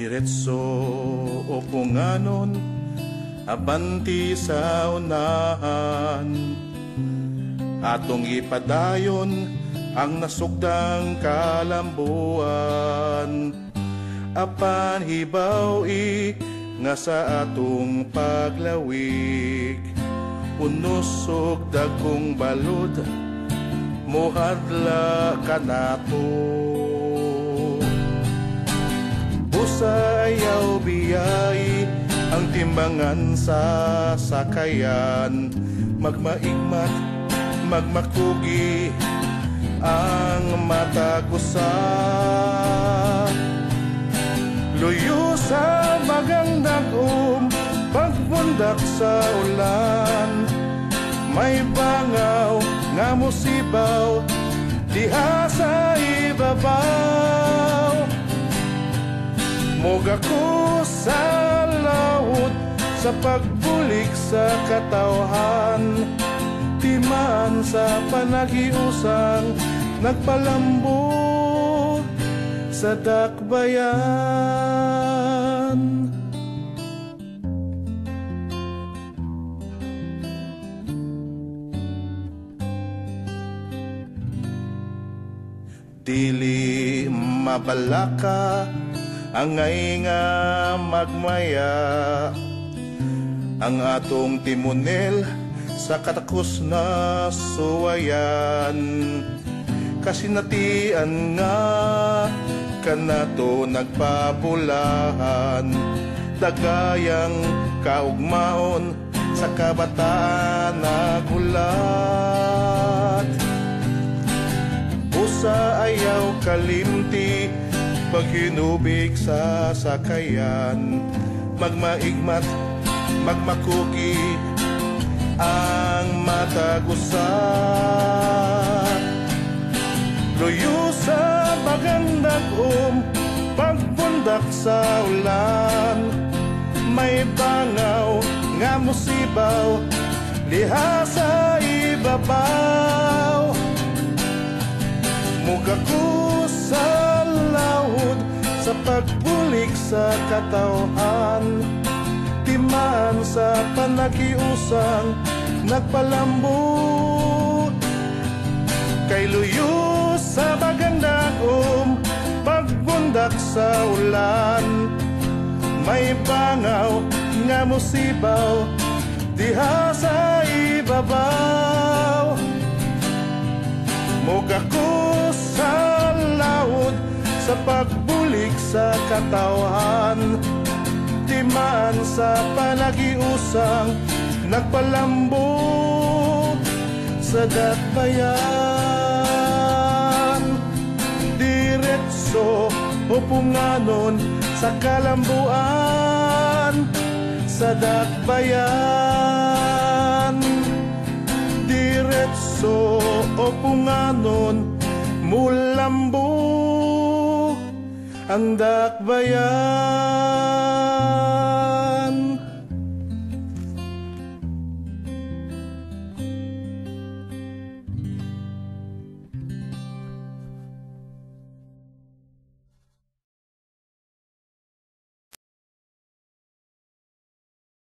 diretso o punganon, abanti sa unahan. Atong ipadayon ang nasugdang kalambuan. Apan hibaw-i nga sa atong paglawig, unusog dagkong balod, muhadla ka nato. Usayaw biyay ang timbangan sa sakayan, magmaigmat, magmakugi ang matagusa. Luyo sa magang dagom, pagbundak sa ulan, may bangaw nga musibaw diha sa ibabaw. Moga ko sa laut sa pagbulik sa katawhan, timan sa panagiusang nagpalambo sa dakbayan. Dili mabalaka angay nga magmaya, ang atong timonel sa katakos na suwayan. Kasinatian nga kanato nagpabulahan, dagayang kaugmaon sa kabataan nagulat. Usa ayaw kalimti paghinubig sa sakayan, magmaigmat, magmakuki ang matagusa. Luyo sa bagandagom, pagbundak sa ulan, may bangaw nga musibaw liha sa ibabaw. Muga ko sa laud sa pagbulik sa katawhan, timan sa panagiusang nagpalambo. Kay luyo sa bagandagom, pagbundak sa ulan, may bangaw nga musibaw diha sa ibabaw. Moga ko sa laud sa pagbulik sa katawhan, timan sa panagiusang nagpalambo sa dakbayan. Diretso o punganon sa kalambuan, sa dakbayan. Diretso o punganon, mulambo ang dakbayan.